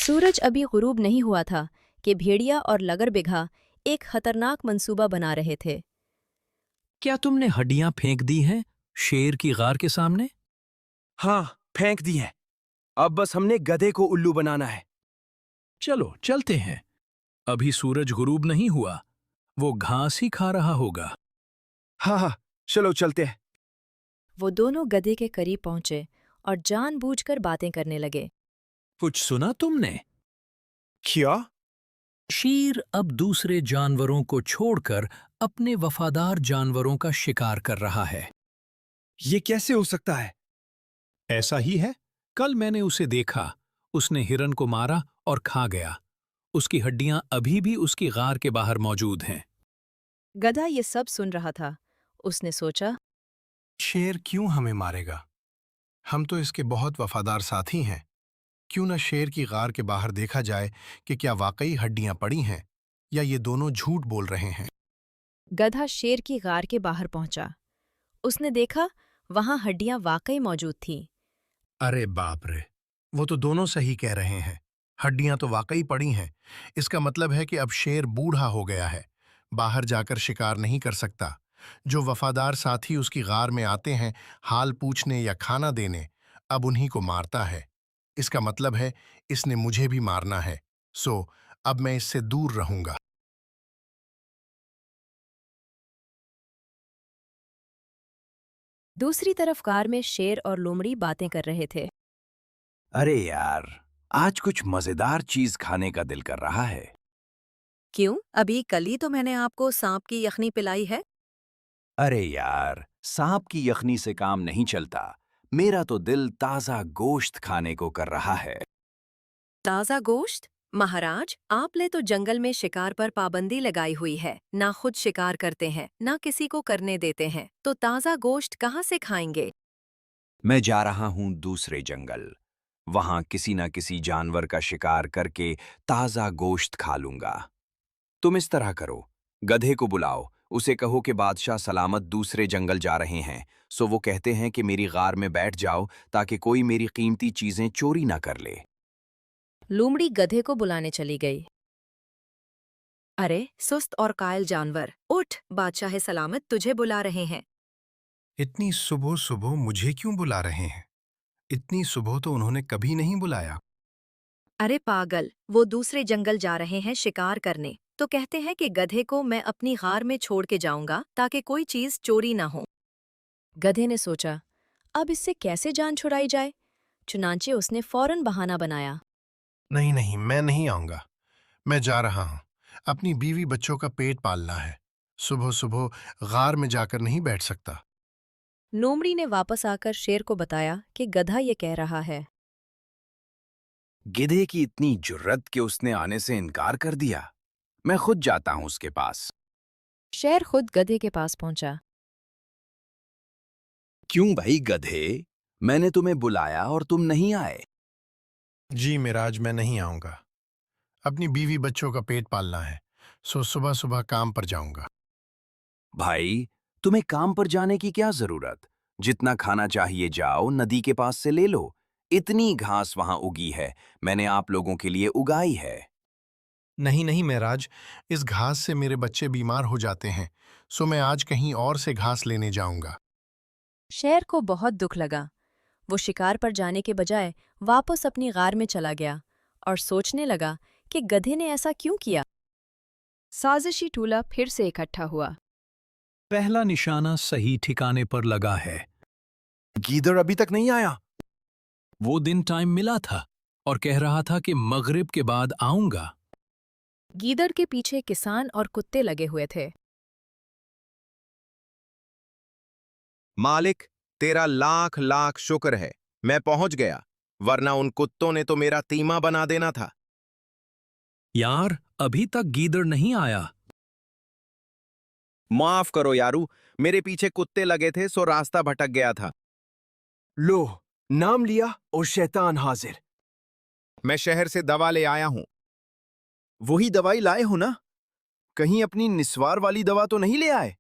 सूरज अभी गुरूब नहीं हुआ था कि भेड़िया और लगर बिघा एक खतरनाक मंसूबा बना रहे थे। क्या तुमने हड्डियां फेंक दी हैं शेर की गार के सामने? हाँ, फेंक दी है। अब बस हमने गधे को उल्लू बनाना है। चलो चलते हैं। अभी सूरज गुरूब नहीं हुआ, वो घास ही खा रहा होगा। हाँ हाँ, चलो चलते हैं। वो दोनों गधे के करीब पहुंचे और जानबूझकर बातें करने लगे। कुछ सुना तुमने? क्या? शेर अब दूसरे जानवरों को छोड़कर अपने वफादार जानवरों का शिकार कर रहा है। ये कैसे हो सकता है? ऐसा ही है। कल मैंने उसे देखा, उसने हिरन को मारा और खा गया। उसकी हड्डियां अभी भी उसकी गार के बाहर मौजूद हैं। गधा ये सब सुन रहा था। उसने सोचा, शेर क्यों हमें मारेगा? हम तो इसके बहुत वफादार साथी हैं। क्यों न शेर की गार के बाहर देखा जाए कि क्या वाकई हड्डियां पड़ी हैं या ये दोनों झूठ बोल रहे हैं। गधा शेर की गार के बाहर पहुंचा। उसने देखा वहां हड्डियां वाकई मौजूद थीं। अरे बाप रे, वो तो दोनों सही कह रहे हैं। हड्डियां तो वाकई पड़ी हैं। इसका मतलब है कि अब शेर बूढ़ा हो गया है, बाहर जाकर शिकार नहीं कर सकता। जो वफादार साथी उसकी गार में आते हैं हाल पूछने या खाना देने, अब उन्हीं को मारता है। इसका मतलब है इसने मुझे भी मारना है। सो अब मैं इससे दूर रहूंगा। दूसरी तरफ कार में शेर और लोमड़ी बातें कर रहे थे। अरे यार, आज कुछ मजेदार चीज खाने का दिल कर रहा है। क्यों? अभी कल ही तो मैंने आपको सांप की यखनी पिलाई है। अरे यार, सांप की यखनी से काम नहीं चलता। मेरा तो दिल ताजा गोश्त खाने को कर रहा है। ताज़ा गोश्त? महाराज, आपने तो जंगल में शिकार पर पाबंदी लगाई हुई है। ना खुद शिकार करते हैं, ना किसी को करने देते हैं, तो ताज़ा गोश्त कहाँ से खाएंगे? मैं जा रहा हूं दूसरे जंगल। वहां किसी न किसी जानवर का शिकार करके ताजा गोश्त खा लूंगा। तुम इस तरह करो, गधे को बुलाओ, उसे कहो कि बादशाह सलामत दूसरे जंगल जा रहे हैं। सो वो कहते हैं कि मेरी गार में बैठ जाओ ताकि कोई मेरी कीमती चीजें चोरी ना कर ले। लोमड़ी गधे को बुलाने चली गई। अरे सुस्त और कायल जानवर, उठ, बादशाह सलामत तुझे बुला रहे हैं। इतनी सुबह सुबह मुझे क्यों बुला रहे हैं? इतनी सुबह तो उन्होंने कभी नहीं बुलाया। अरे पागल, वो दूसरे जंगल जा रहे हैं शिकार करने, तो कहते हैं कि गधे को मैं अपनी गार में छोड़ के जाऊंगा ताकि कोई चीज चोरी ना हो। गधे ने सोचा, अब इससे कैसे जान छुड़ाई जाए। चुनांचे उसने फौरन बहाना बनाया। नहीं नहीं, मैं नहीं आऊंगा। मैं जा रहा हूं। अपनी बीवी बच्चों का पेट पालना है। सुबह सुबह गार में जाकर नहीं बैठ सकता। लोमड़ी ने वापस आकर शेर को बताया कि गधा ये कह रहा है। गिधे की इतनी जुर्रत कि उसने आने से इनकार कर दिया। मैं खुद जाता हूं उसके पास। शेर खुद गधे के पास पहुंचा। क्यों भाई गधे, मैंने तुम्हें बुलाया और तुम नहीं आए। जी मिराज, मैं नहीं आऊंगा। अपनी बीवी बच्चों का पेट पालना है, सो सुबह सुबह काम पर जाऊंगा। भाई, तुम्हें काम पर जाने की क्या जरूरत? जितना खाना चाहिए जाओ नदी के पास से ले लो। इतनी घास वहां उगी है, मैंने आप लोगों के लिए उगाई है। नहीं नहीं मिराज, इस घास से मेरे बच्चे बीमार हो जाते हैं, सो मैं आज कहीं और से घास लेने जाऊंगा। शेर को बहुत दुख लगा। वो शिकार पर जाने के बजाय वापस अपनी गार में चला गया और सोचने लगा कि गधे ने ऐसा क्यों किया। साजिशी टूला फिर से इकट्ठा हुआ। पहला निशाना सही ठिकाने पर लगा है। गीदड़ अभी तक नहीं आया। वो दिन टाइम मिला था और कह रहा था कि मगरिब के बाद आऊंगा। गीदड़ के पीछे किसान और कुत्ते लगे हुए थे। मालिक, तेरा लाख लाख शुक्र है, मैं पहुंच गया, वरना उन कुत्तों ने तो मेरा तीमा बना देना था। यार, अभी तक गीदड़ नहीं आया। माफ करो यारू, मेरे पीछे कुत्ते लगे थे सो रास्ता भटक गया था। लो, नाम लिया और शैतान हाजिर। मैं शहर से दवा ले आया हूं। वही दवाई लाए हो ना? कहीं अपनी निस्वार वाली दवा तो नहीं ले आए?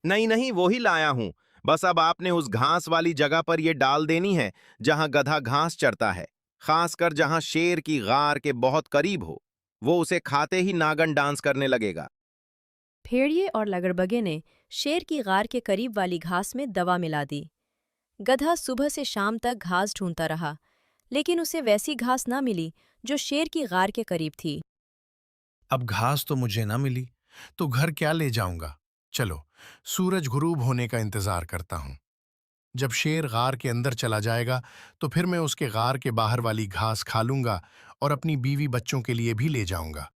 नहीं नहीं, वो ही लाया हूं। बस अब आपने उस घास वाली जगह पर यह डाल देनी है जहां गधा घास चरता है। खासकर जहां शेर की गार के बहुत करीब हो। वो उसे खाते ही नागन डांस करने लगेगा। भेड़िए और लगड़बगे ने शेर की गार के करीब वाली घास में दवा मिला दी। गधा सुबह से शाम तक घास ढूंढता रहा, लेकिन उसे वैसी घास ना मिली जो शेर की गार के करीब थी। अब घास तो मुझे ना मिली, तो घर क्या ले जाऊंगा? चलो, सूरज गुरूब होने का इंतजार करता हूं। जब शेर गार के अंदर चला जाएगा, तो फिर मैं उसके गार के बाहर वाली घास खा लूंगा और अपनी बीवी बच्चों के लिए भी ले जाऊंगा।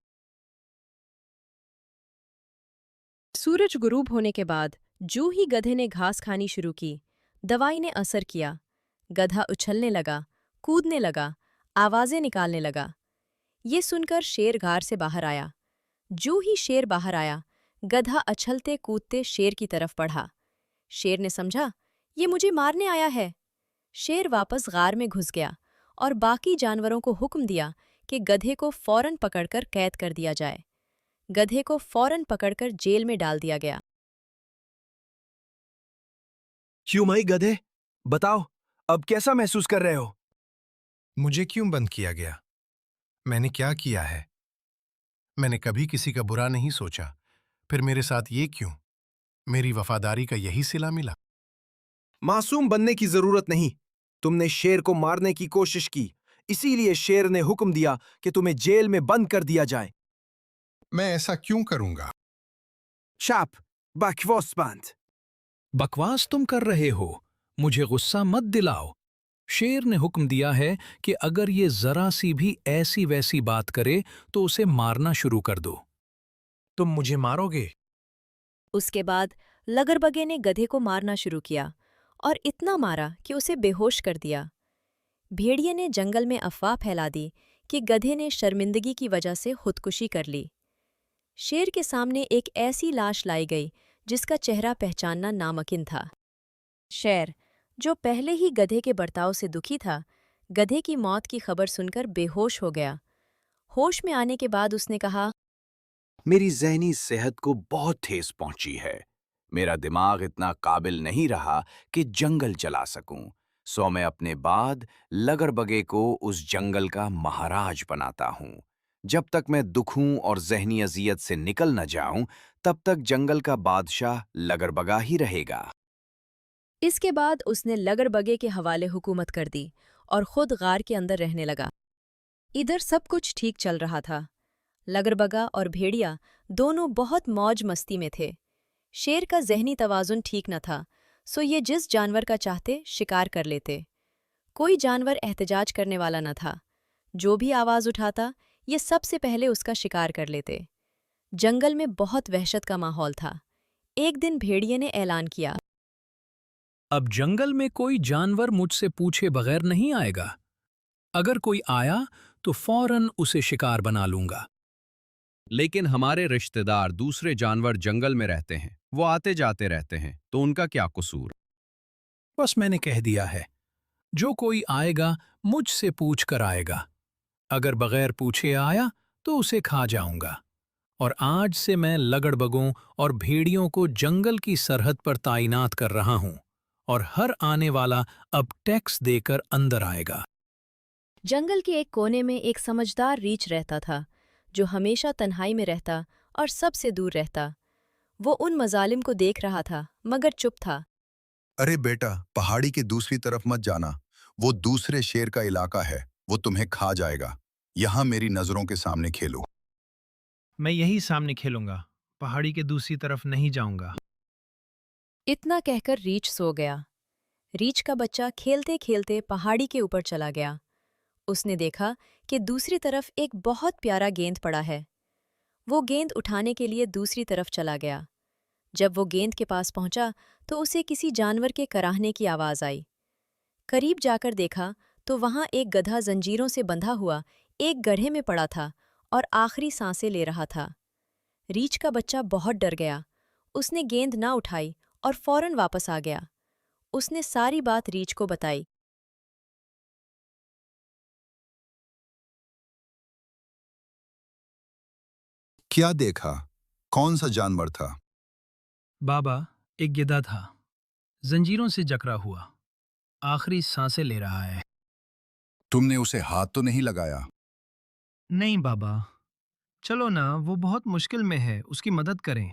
सूरज गुरूब होने के बाद जूं ही गधे ने घास खानी शुरू की, दवाई ने असर किया। गधा उछलने लगा, कूदने लगा, आवाजें निकालने लगा। ये सुनकर शेर गार से बाहर आया। जूं ही शेर बाहर आया, गधा अछलते कूदते शेर की तरफ बढ़ा। शेर ने समझा, ये मुझे मारने आया है। शेर वापस गार में घुस गया और बाकी जानवरों को हुक्म दिया कि गधे को फौरन पकड़कर कैद कर दिया जाए। गधे को फौरन पकड़कर जेल में डाल दिया गया। क्यों भाई गधे, बताओ, अब कैसा महसूस कर रहे हो? मुझे क्यों बंद किया गया? मैंने क्या किया है? मैंने कभी किसी का बुरा नहीं सोचा, फिर मेरे साथ ये क्यों? मेरी वफादारी का यही सिला मिला। मासूम बनने की जरूरत नहीं। तुमने शेर को मारने की कोशिश की, इसीलिए शेर ने हुक्म दिया कि तुम्हें जेल में बंद कर दिया जाए। मैं ऐसा क्यों करूंगा? शाप, बकवास बंद। बकवास तुम कर रहे हो, मुझे गुस्सा मत दिलाओ। शेर ने हुक्म दिया है कि अगर ये जरा सी भी ऐसी वैसी बात करे तो उसे मारना शुरू कर दो। तुम मुझे मारोगे? उसके बाद लगड़बगे ने गधे को मारना शुरू किया और इतना मारा कि उसे बेहोश कर दिया। भेड़िए ने जंगल में अफवाह फैला दी कि गधे ने शर्मिंदगी की वजह से खुदकुशी कर ली। शेर के सामने एक ऐसी लाश लाई गई जिसका चेहरा पहचानना नामुमकिन था। शेर, जो पहले ही गधे के बर्ताव से दुखी था, गधे की मौत की खबर सुनकर बेहोश हो गया। होश में आने के बाद उसने कहा, मेरी ज़हनी सेहत को बहुत ठेस पहुंची है। मेरा दिमाग इतना काबिल नहीं रहा कि जंगल चला सकूं, सो मैं अपने बाद लगड़बगे को उस जंगल का महाराज बनाता हूं। जब तक मैं दुखों और ज़हनी अजियत से निकल न जाऊं, तब तक जंगल का बादशाह लगड़बगा ही रहेगा। इसके बाद उसने लगड़बगे के हवाले हुकूमत कर दी और खुद गार के अंदर रहने लगा। इधर सब कुछ ठीक चल रहा था। लगड़बगा और भेड़िया दोनों बहुत मौज मस्ती में थे। शेर का ज़हनी तवाज़ुन ठीक न था, सो ये जिस जानवर का चाहते शिकार कर लेते। कोई जानवर एहतजाज करने वाला न था। जो भी आवाज़ उठाता, ये सबसे पहले उसका शिकार कर लेते। जंगल में बहुत वहशत का माहौल था। एक दिन भेड़िए ने ऐलान किया, अब जंगल में कोई जानवर मुझसे पूछे बगैर नहीं आएगा। अगर कोई आया तो फौरन उसे शिकार बना लूंगा। लेकिन हमारे रिश्तेदार दूसरे जानवर जंगल में रहते हैं, वो आते जाते रहते हैं, तो उनका क्या कसूर? बस मैंने कह दिया है, जो कोई आएगा मुझसे पूछ कर आएगा। अगर बगैर पूछे आया तो उसे खा जाऊंगा। और आज से मैं लगड़बगों और भेड़ियों को जंगल की सरहद पर तैनात कर रहा हूं, और हर आने वाला अब टैक्स देकर अंदर आएगा। जंगल के एक कोने में एक समझदार रीछ रहता था, जो हमेशा तन्हाई में रहता और सबसे दूर रहता। वो उन मजालिम को देख रहा था, मगर चुप था। अरे बेटा, पहाड़ी की दूसरी तरफ मत जाना। वो दूसरे शेर का इलाका है, वो तुम्हें खा जाएगा। यहाँ मेरी नजरों के सामने खेलो। मैं यही सामने खेलूंगा, पहाड़ी के दूसरी तरफ नहीं जाऊंगा। इतना कहकर रीछ सो गया। रीछ का बच्चा खेलते खेलते पहाड़ी के ऊपर चला गया। उसने देखा कि दूसरी तरफ एक बहुत प्यारा गेंद पड़ा है। वो गेंद उठाने के लिए दूसरी तरफ चला गया। जब वो गेंद के पास पहुंचा तो उसे किसी जानवर के कराहने की आवाज आई। करीब जाकर देखा तो वहां एक गधा जंजीरों से बंधा हुआ एक गड्ढे में पड़ा था और आखिरी सांसें ले रहा था। रीछ का बच्चा बहुत डर गया। उसने गेंद ना उठाई और फौरन वापस आ गया। उसने सारी बात रीछ को बताई। क्या देखा? कौन सा जानवर था? बाबा, एक गिद्धा था, जंजीरों से जकड़ा हुआ, आखिरी सांसें ले रहा है। तुमने उसे हाथ तो नहीं लगाया? नहीं बाबा, चलो ना, वो बहुत मुश्किल में है, उसकी मदद करें।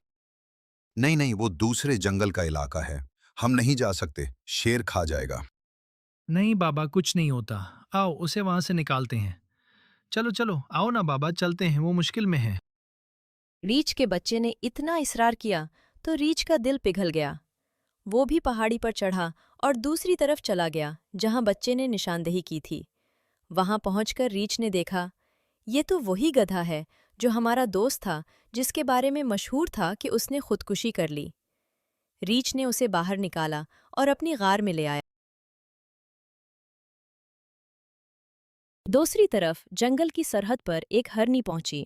नहीं नहीं, वो दूसरे जंगल का इलाका है। हम नहीं जा सकते, शेर खा जाएगा। नहीं बाबा, कुछ नहीं होता। आओ, उसे वहां से निकालते हैं। चलो चलो, आओ ना बाबा, चलते हैं, वो मुश्किल में है। रीछ के बच्चे ने इतना इसरार किया तो रीछ का दिल पिघल गया। वो भी पहाड़ी पर चढ़ा और दूसरी तरफ चला गया जहां बच्चे ने निशानदेही की थी। वहां पहुंचकर रीछ ने देखा, ये तो वही गधा है जो हमारा दोस्त था, जिसके बारे में मशहूर था कि उसने खुदकुशी कर ली। रीछ ने उसे बाहर निकाला और अपनी गार में ले आया। दूसरी तरफ जंगल की सरहद पर एक हरनी पहुंची।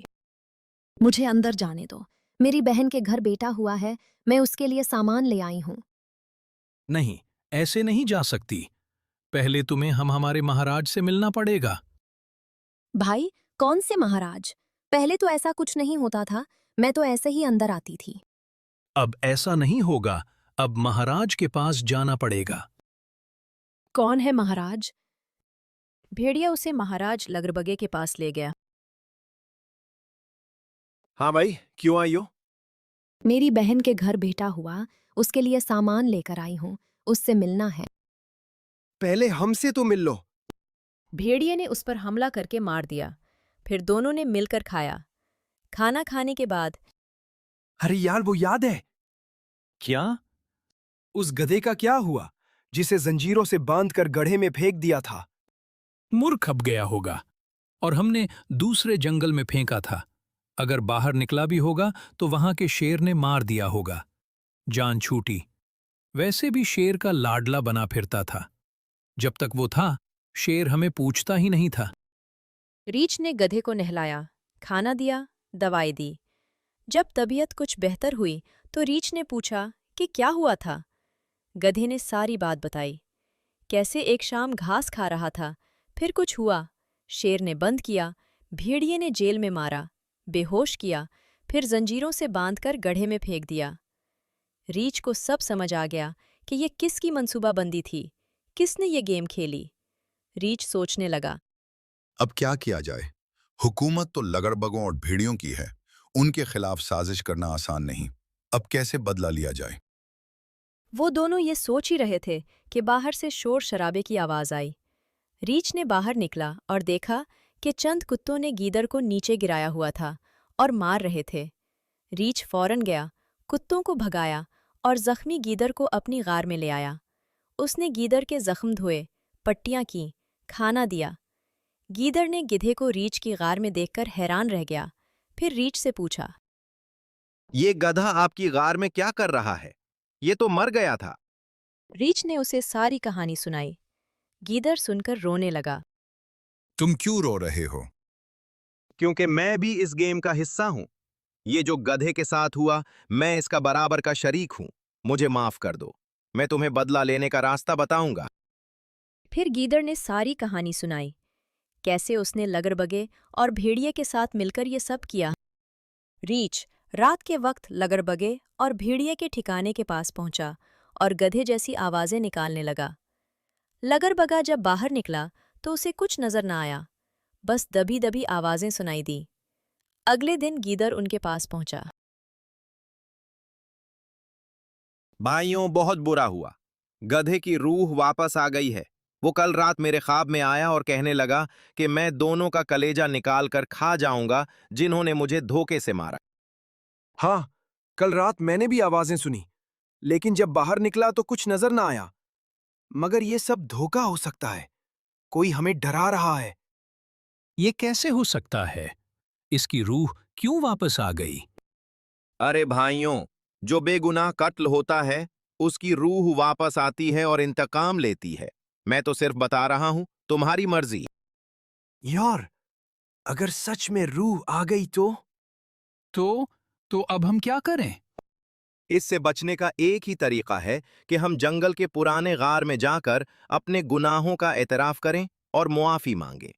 मुझे अंदर जाने दो। मेरी बहन के घर बेटा हुआ है, मैं उसके लिए सामान ले आई हूँ। नहीं, ऐसे नहीं जा सकती। पहले तुम्हें हमारे महाराज से मिलना पड़ेगा। भाई, कौन से महाराज? पहले तो ऐसा कुछ नहीं होता था, मैं तो ऐसे ही अंदर आती थी। अब ऐसा नहीं होगा, अब महाराज के पास जाना पड़ेगा। कौन है महाराज? भेड़िया उसे महाराज लगरबगे के पास ले गया। हाँ भाई, क्यों आई हो? मेरी बहन के घर बेटा हुआ, उसके लिए सामान लेकर आई हूँ, उससे मिलना है। पहले हमसे तो मिल लो। भेड़िए ने उस पर हमला करके मार दिया। फिर दोनों ने मिलकर खाया। खाना खाने के बाद अरे यार, वो याद है? क्या? उस गधे का क्या हुआ जिसे जंजीरों से बांधकर गड्ढे में फेंक दिया था? मुर्ख खप गया होगा और हमने दूसरे जंगल में फेंका था। अगर बाहर निकला भी होगा तो वहां के शेर ने मार दिया होगा। जान छूटी। वैसे भी शेर का लाडला बना फिरता था। जब तक वो था, शेर हमें पूछता ही नहीं था। रीछ ने गधे को नहलाया, खाना दिया, दवाई दी। जब तबीयत कुछ बेहतर हुई तो रीछ ने पूछा कि क्या हुआ था। गधे ने सारी बात बताई। कैसे एक शाम घास खा रहा था, फिर कुछ हुआ, शेर ने बंद किया, भेड़िए ने जेल में मारा, बेहोश किया, फिर जंजीरों से बांधकर गड्ढे में फेंक दिया। रीछ को सब समझ आ गया कि ये किसकी मंसूबाबंदी थी, किसने ये गेम खेली। रीछ सोचने लगा। अब क्या किया जाए? हुकूमत तो लगड़बगों और भेड़ियों की है, उनके खिलाफ साजिश करना आसान नहीं। अब कैसे बदला लिया जाए? वो दोनों ये सोच ही रहे थे कि बाहर से शोर शराबे की आवाज आई। रीछ ने बाहर निकला और देखा कि चंद कुत्तों ने गीदड़ को नीचे गिराया हुआ था और मार रहे थे। रीछ फौरन गया, कुत्तों को भगाया और जख्मी गीदड़ को अपनी गार में ले आया। उसने गीदड़ के जख्म धोए, पट्टियां की, खाना दिया। गीदड़ ने गिधे को रीछ की गार में देखकर हैरान रह गया। फिर रीछ से पूछा, ये गधा आपकी गार में क्या कर रहा है? ये तो मर गया था। रीछ ने उसे सारी कहानी सुनाई। गीदड़ सुनकर रोने लगा। तुम क्यों रो रहे हो? क्योंकि मैं भी इस गेम का हिस्सा हूं। ये जो गधे के साथ हुआ, मैं इसका बराबर का शरीक हूं। मुझे माफ कर दो। मैं तुम्हें बदला लेने का रास्ता बताऊंगा। फिर गीदड़ ने सारी कहानी सुनाई, कैसे उसने लगरबगे और भेड़िए के साथ मिलकर ये सब किया। रीछ रात के वक्त लगरबगे और भेड़िए के ठिकाने के पास पहुंचा और गधे जैसी आवाजें निकालने लगा। लगरबगा जब बाहर निकला तो उसे कुछ नजर न आया, बस दबी दबी आवाजें सुनाई दी। अगले दिन गीदड़ उनके पास पहुंचा। भाइयों, बहुत बुरा हुआ। गधे की रूह वापस आ गई है। वो कल रात मेरे ख्वाब में आया और कहने लगा कि मैं दोनों का कलेजा निकाल कर खा जाऊंगा जिन्होंने मुझे धोखे से मारा। हाँ, कल रात मैंने भी आवाजें सुनी, लेकिन जब बाहर निकला तो कुछ नजर ना आया। मगर ये सब धोखा हो सकता है। कोई हमें डरा रहा है। ये कैसे हो सकता है? इसकी रूह क्यों वापस आ गई? अरे भाइयों, जो बेगुनाह कत्ल होता है उसकी रूह वापस आती है और इंतकाम लेती है। मैं तो सिर्फ बता रहा हूं, तुम्हारी मर्जी। यार, अगर सच में रूह आ गई तो अब हम क्या करें? इससे बचने का एक ही तरीका है कि हम जंगल के पुराने गार में जाकर अपने गुनाहों का एतराफ करें और मुआफी मांगे,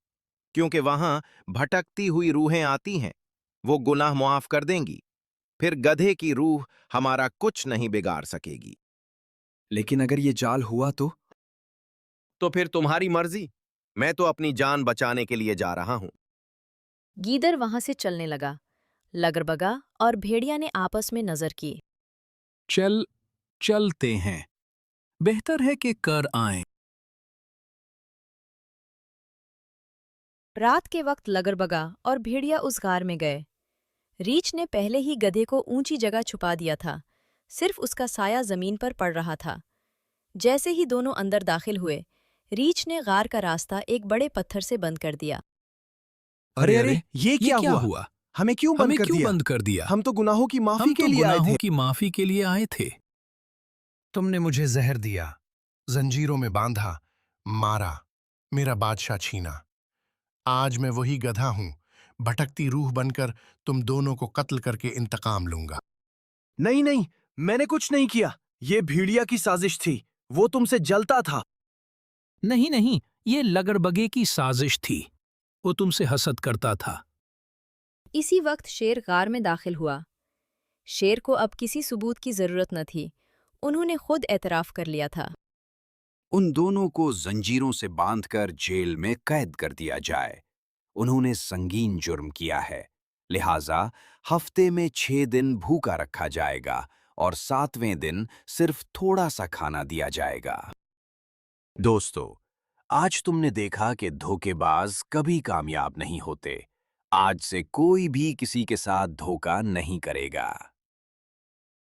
क्योंकि वहां भटकती हुई रूहें आती हैं। वो गुनाह मुआफ कर देंगी। फिर गधे की रूह हमारा कुछ नहीं बिगाड़ सकेगी। लेकिन अगर ये जाल हुआ तो फिर तुम्हारी मर्जी। मैं तो अपनी जान बचाने के लिए जा रहा हूं। गीदड़ वहां से चलने लगा। लगरबगा और भेड़िया ने आपस में नजर की। चलते हैं। बेहतर है कि कर आएं। रात के वक्त लगरबगा और भेड़िया उस गार में गए। रीछ ने पहले ही गधे को ऊंची जगह छुपा दिया था, सिर्फ उसका साया जमीन पर पड़ रहा था। जैसे ही दोनों अंदर दाखिल हुए, रीछ ने गार का रास्ता एक बड़े पत्थर से बंद कर दिया। अरे ये क्या हुआ? हुआ? हमें क्यों हमें बंद कर क्यों दिया? बंद कर दिया? हम तो गुनाहों की माफी हम के तो लिए आए गुनाहों थे। की माफी के लिए आए थे। तुमने मुझे जहर दिया, जंजीरों में बांधा, मारा, मेरा बादशाह छीना। आज मैं वही गधा हूं, भटकती रूह बनकर तुम दोनों को कत्ल करके इंतकाम लूंगा। नहीं नहीं, मैंने कुछ नहीं किया। ये भेड़िया की साजिश थी। वो तुमसे जलता था। नहीं नहीं, ये लगड़बगे की साजिश थी। वो तुमसे हसद करता था। इसी वक्त शेर गार में दाखिल हुआ। शेर को अब किसी सबूत की जरूरत न थी। उन्होंने खुद एतराफ कर लिया था। उन दोनों को जंजीरों से बांधकर जेल में कैद कर दिया जाए। उन्होंने संगीन जुर्म किया है, लिहाजा हफ्ते में 6 दिन भूखा रखा जाएगा और 7वें दिन सिर्फ थोड़ा सा खाना दिया जाएगा। दोस्तों, आज तुमने देखा कि धोखेबाज कभी कामयाब नहीं होते। आज से कोई भी किसी के साथ धोखा नहीं करेगा।